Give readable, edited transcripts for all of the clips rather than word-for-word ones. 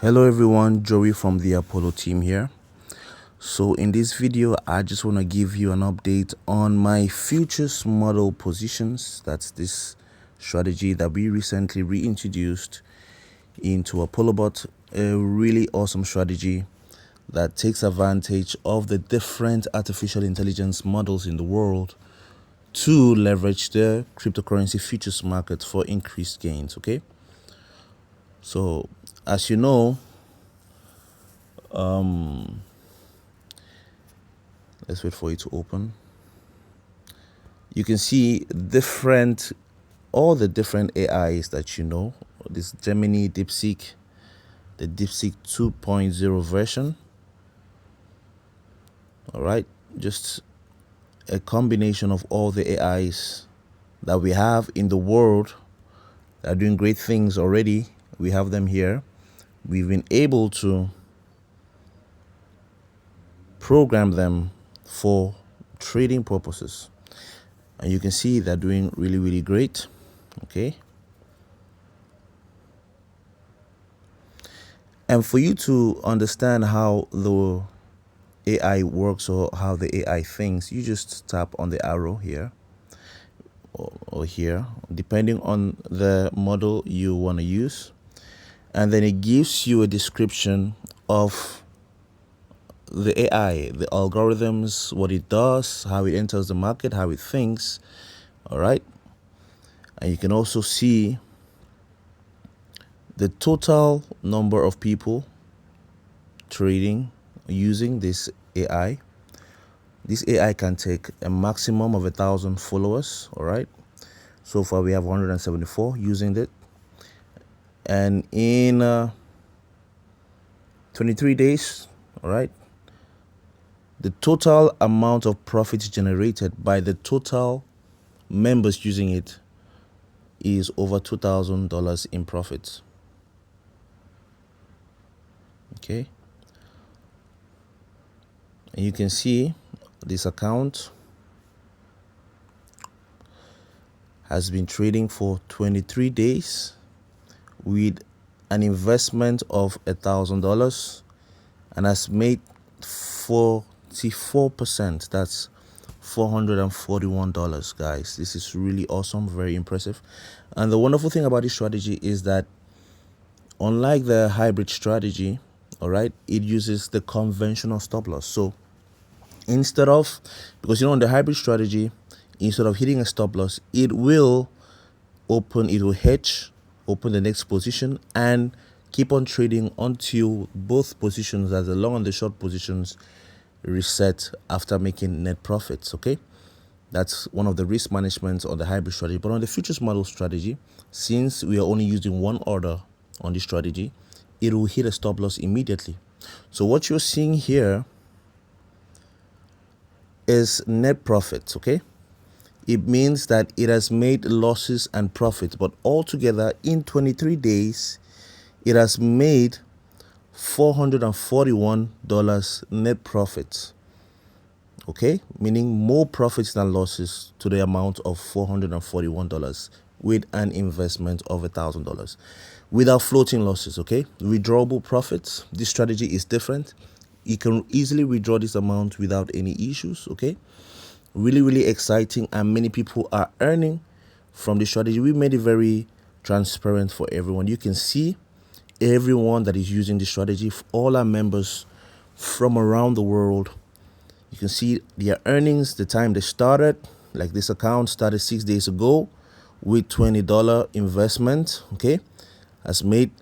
Hello everyone, Joey from the Apollo team here. So in this video, I just want to give you an update on my futures model positions. That's this strategy that we recently reintroduced into ApolloBot, a really awesome strategy that takes advantage of the different artificial intelligence models in the world to leverage the cryptocurrency futures market for increased gains. Okay, so as you know, let's wait for it to open. You can see all the different AIs that you know. This Gemini, DeepSeek, the DeepSeek 2.0 version. All right, just a combination of all the AIs that we have in the world that are doing great things already. We have them here. We've been able to program them for trading purposes, and you can see they're doing really great. Okay, and for you to understand how the AI works or how the AI thinks, you just tap on the arrow here or here, depending on the model you want to use, and then it gives you a description of the AI, the algorithms, what it does, how it enters the market, how it thinks. All right, and you can also see the total number of people trading using this AI. This AI can take a maximum of 1,000 followers. All right, so far we have 174 using it, and in 23 days, all right, the total amount of profits generated by the total members using it is over $2,000 in profits. Okay, and you can see this account has been trading for 23 days with an investment of $1,000 and has made 44%. That's $441, guys. This is really awesome, very impressive. And the wonderful thing about this strategy is that unlike the hybrid strategy, all right, it uses the conventional stop loss. So instead of, because you know, in the hybrid strategy, instead of hitting a stop loss, it will hedge, open the next position, and keep on trading until both positions, as the long and the short positions, reset after making net profits. Okay, that's one of the risk management on the hybrid strategy. But on the futures model strategy, since we are only using one order on this strategy, it will hit a stop loss immediately. So what you're seeing here is net profits. Okay, it means that it has made losses and profits, but altogether in 23 days it has made $441 net profits. Okay, meaning more profits than losses to the amount of $441 with an investment of $1,000 without floating losses. Okay, withdrawable profits. This strategy is different. You can easily withdraw this amount without any issues. Okay, really exciting, and many people are earning from the strategy. We made it very transparent for everyone. You can see everyone that is using this strategy, all our members from around the world. You can see their earnings, the time they started. Like this account started 6 days ago with $20 investment. Okay, has made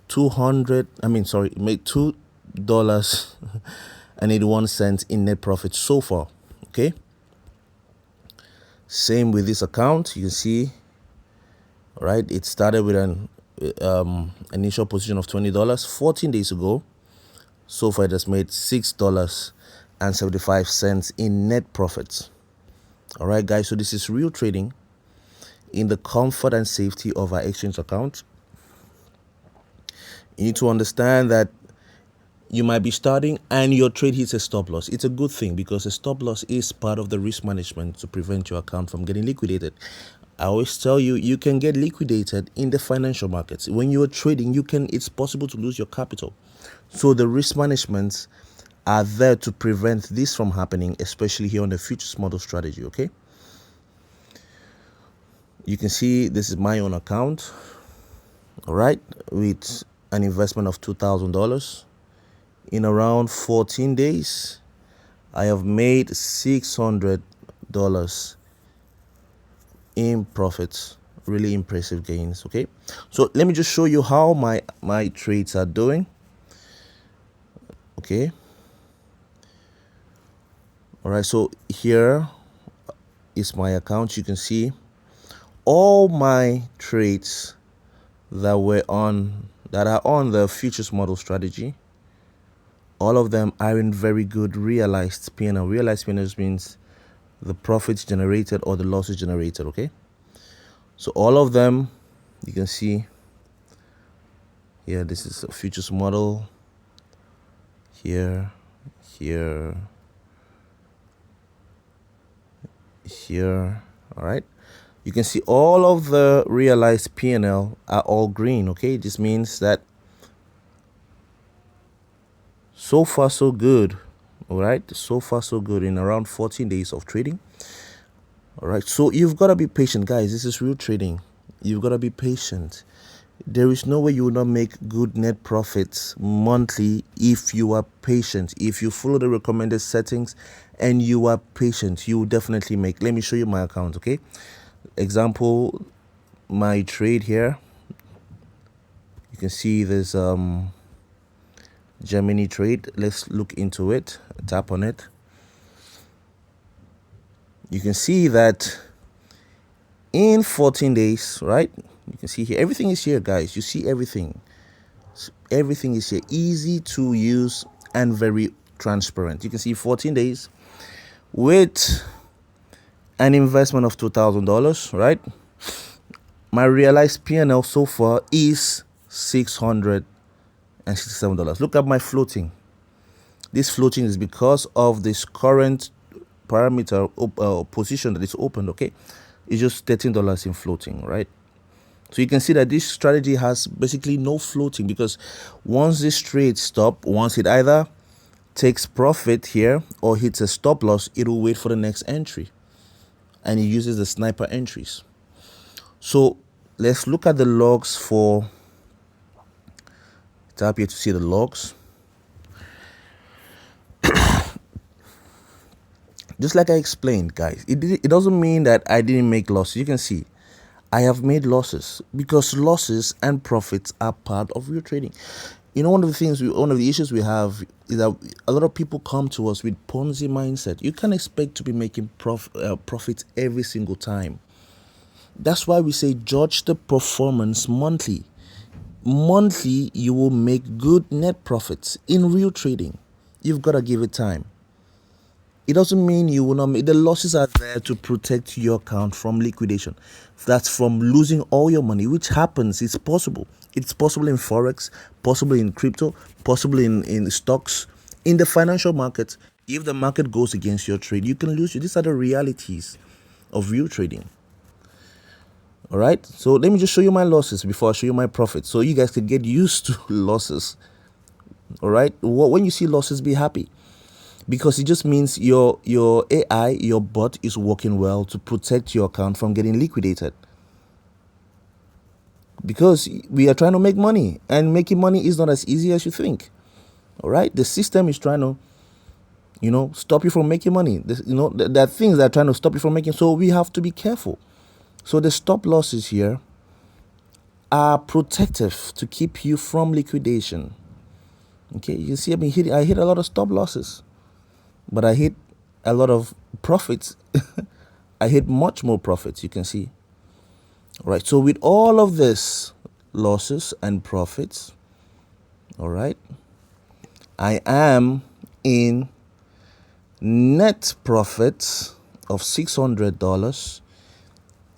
$2.81 in net profit so far. Okay, same with this account. You can see, all right, it started with an initial position of $20 14 days ago. So far it has made $6.75 in net profits. All right, guys, so this is real trading in the comfort and safety of our exchange account. You need to understand that you might be starting and your trade hits a stop loss. It's a good thing because a stop loss is part of the risk management to prevent your account from getting liquidated. I always tell you, you can get liquidated in the financial markets. When you're trading, it's possible to lose your capital. So the risk managements are there to prevent this from happening, especially here on the futures model strategy, okay? You can see this is my own account, all right, with an investment of $2,000. In around 14 days, I have made $600 in profits. Really impressive gains, okay? So let me just show you how my trades are doing, okay? All right, so here is my account. You can see all my trades that are on the futures model strategy. All of them are in very good realized P&L. Realized P&L means the profits generated or the losses generated, okay? So all of them, you can see here, this is a futures model. Here, all right? You can see all of the realized P&L are all green, okay? This means that so far so good, all right? So far so good in around 14 days of trading. All right, so you've got to be patient, guys. This is real trading. You've got to be patient. There is no way you will not make good net profits monthly if you are patient. If you follow the recommended settings and you are patient, you will definitely make. Let me show you my account, okay? Example, my trade here. You can see there's Germany trade. Let's look into it. Tap on it. You can see that in 14 days, right? You can see here, everything is here, guys. You see everything. Everything is here, easy to use and very transparent. You can see 14 days with an investment of $2,000, right? My realized P&L so far is $667. Look at my floating. This floating is because of this current parameter position that is opened, okay? It's just $13 in floating, right? So you can see that this strategy has basically no floating, because once this trade stops, once it either takes profit here or hits a stop loss, it will wait for the next entry, and it uses the sniper entries. So let's look at the logs for, tap here to see the logs. Just like I explained, guys, it doesn't mean that I didn't make losses. You can see I have made losses, because losses and profits are part of real trading. You know, one of the issues we have is that a lot of people come to us with Ponzi mindset. You can't expect to be making profits every single time. That's why we say judge the performance monthly. Monthly, you will make good net profits in real trading. You've got to give it time. It doesn't mean you will not make. The losses are there to protect your account from liquidation. That's from losing all your money, which happens. It's possible. It's possible in Forex, possible in crypto, possible in stocks, in the financial markets. If the market goes against your trade, you can lose. These are the realities of real trading. All right. So let me just show you my losses before I show you my profits, so you guys can get used to losses. All right. When you see losses, be happy, because it just means your AI, your bot is working well to protect your account from getting liquidated. Because we are trying to make money, and making money is not as easy as you think. All right. The system is trying to, stop you from making money. There are things that are trying to stop you from making. So we have to be careful. So the stop losses here are protective to keep you from liquidation. Okay, you see, I hit a lot of stop losses, but I hit a lot of profits. I hit much more profits, you can see. All right, so with all of this losses and profits, all right, I am in net profits of $600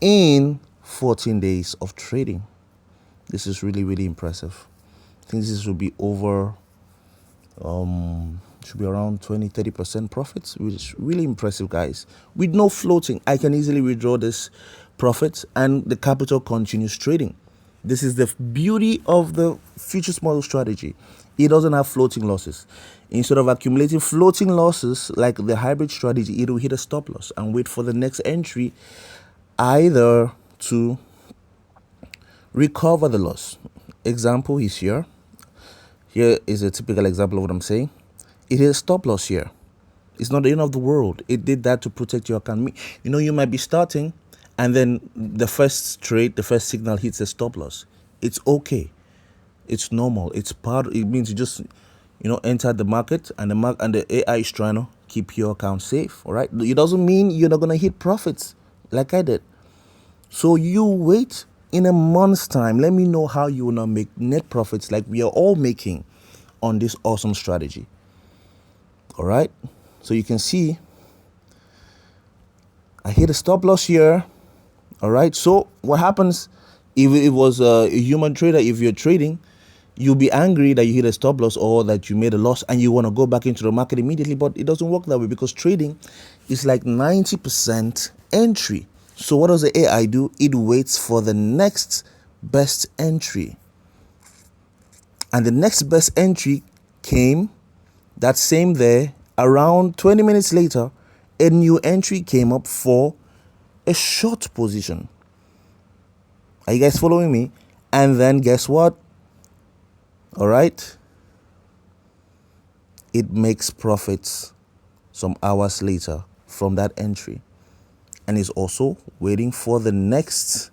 in 14 days of trading. This is really, really impressive. I think this will be over Should be around 20-30% profits, which is really impressive, guys. With no floating, I can easily withdraw this profit and the capital continues trading. This is the beauty of the futures model strategy. It doesn't have floating losses. Instead of accumulating floating losses like the hybrid strategy, it will hit a stop loss and wait for the next entry either to recover the loss. Example is here. Here is a typical example of what I'm saying. It is a stop loss here. It's not the end of the world. It did that to protect your account. You know, you might be starting and then the first trade, the first signal hits a stop loss. It's okay. It's normal. It's part. It means you just, enter the market and the AI is trying to keep your account safe. All right. It doesn't mean you're not gonna hit profits like I did. So you wait in a month's time. Let me know how you wanna make net profits like we are all making on this awesome strategy. All right. So you can see I hit a stop loss here. All right. So what happens if it was a human trader? If you're trading, you'll be angry that you hit a stop loss or that you made a loss and you want to go back into the market immediately. But it doesn't work that way because trading is like 90% entry. So what does the AI do? It waits for the next best entry. And the next best entry came that same day. Around 20 minutes later, a new entry came up for a short position. Are you guys following me? And then guess what? All right. It makes profits some hours later from that entry. And is also waiting for the next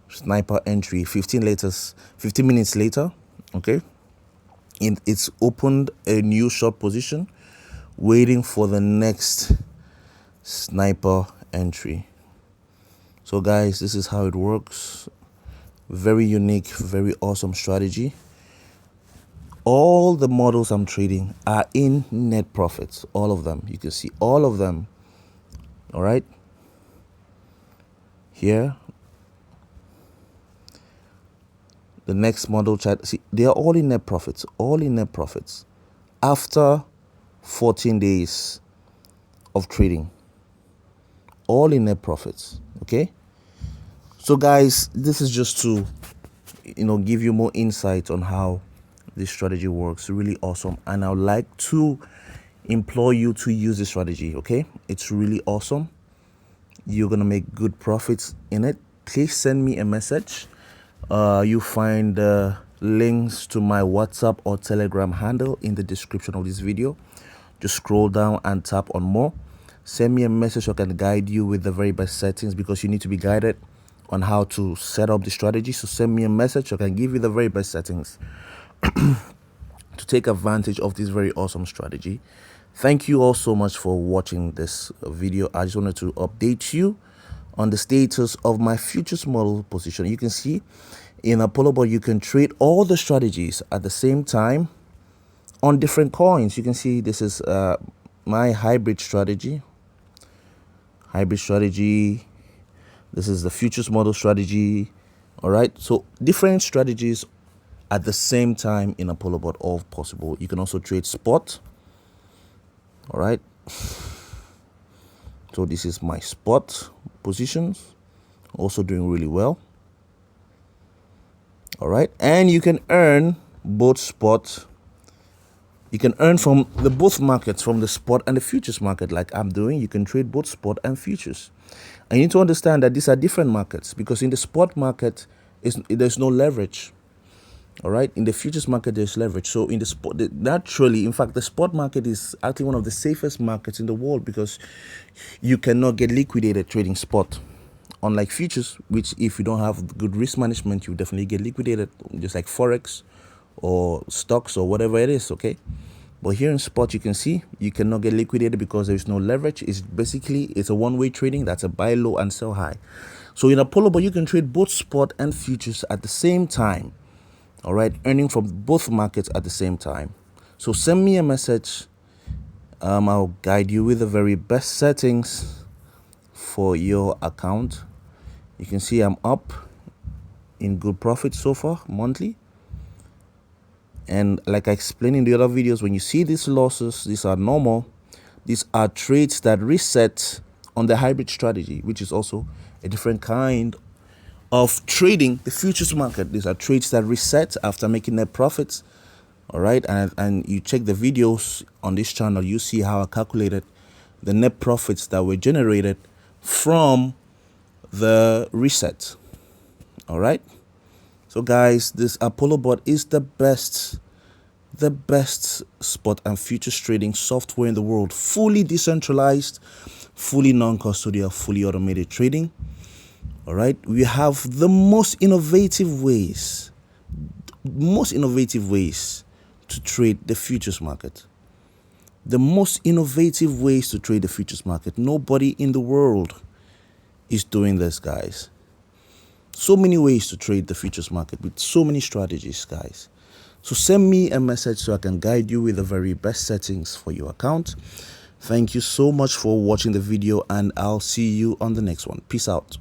sniper entry 15 minutes later. Okay. It's opened a new short position waiting for the next sniper entry. So guys, this is how it works. Very unique, very awesome strategy. All the models I'm trading are in net profits. All of them. You can see all of them. All right. Here. The next model chart. See, they are all in net profits. All in net profits. After 14 days of trading. All in net profits. Okay. So guys, this is just to, give you more insight on how this strategy works. Really awesome. And I would like to implore you to use this strategy. Okay. It's really awesome. You're going to make good profits in it. Please send me a message. You find links to my WhatsApp or Telegram handle in the description of this video. Just scroll down and tap on more. Send me a message so I can guide you with the very best settings because you need to be guided on how to set up the strategy. So send me a message so I can give you the very best settings to take advantage of this very awesome strategy. Thank you all so much for watching this video. I just wanted to update you on the status of my futures model position. You can see in ApolloBot you can trade all the strategies at the same time on different coins. You can see this is my hybrid strategy. This is the futures model strategy. All right. So different strategies at the same time in ApolloBot, all possible. You can also trade spot. All right. So this is my spot positions. Also doing really well. All right. And you can earn both spot. You can earn from both markets, from the spot and the futures market, like I'm doing. You can trade both spot and futures. And you need to understand that these are different markets because in the spot market, there's no leverage. All right. In the futures market, there's leverage. So in the spot, naturally, in fact, the spot market is actually one of the safest markets in the world because you cannot get liquidated trading spot. Unlike futures, which if you don't have good risk management, you definitely get liquidated, just like Forex or stocks or whatever it is. Okay. But here in spot, you can see you cannot get liquidated because there is no leverage. It's a one-way trading. That's a buy low and sell high. So in ApolloBot, you can trade both spot and futures at the same time. All right. Earning from both markets at the same time. So send me a message. I'll guide you with the very best settings for your account. You can see I'm up in good profit so far monthly. And like I explained in the other videos, when you see these losses, these are normal. These are trades that reset on the hybrid strategy, which is also a different kind of trading the futures market. These are trades that reset after making net profits. All right, and you check the videos on this channel, you see how I calculated the net profits that were generated from the reset. All right, so guys, this ApolloBot is the best spot and futures trading software in the world, fully decentralized, fully non-custodial, fully automated trading. All right, we have the most innovative ways to trade the futures market. The most innovative ways to trade the futures market. Nobody in the world is doing this, guys. So many ways to trade the futures market with so many strategies, guys. So send me a message so I can guide you with the very best settings for your account. Thank you so much for watching the video, and I'll see you on the next one. Peace out.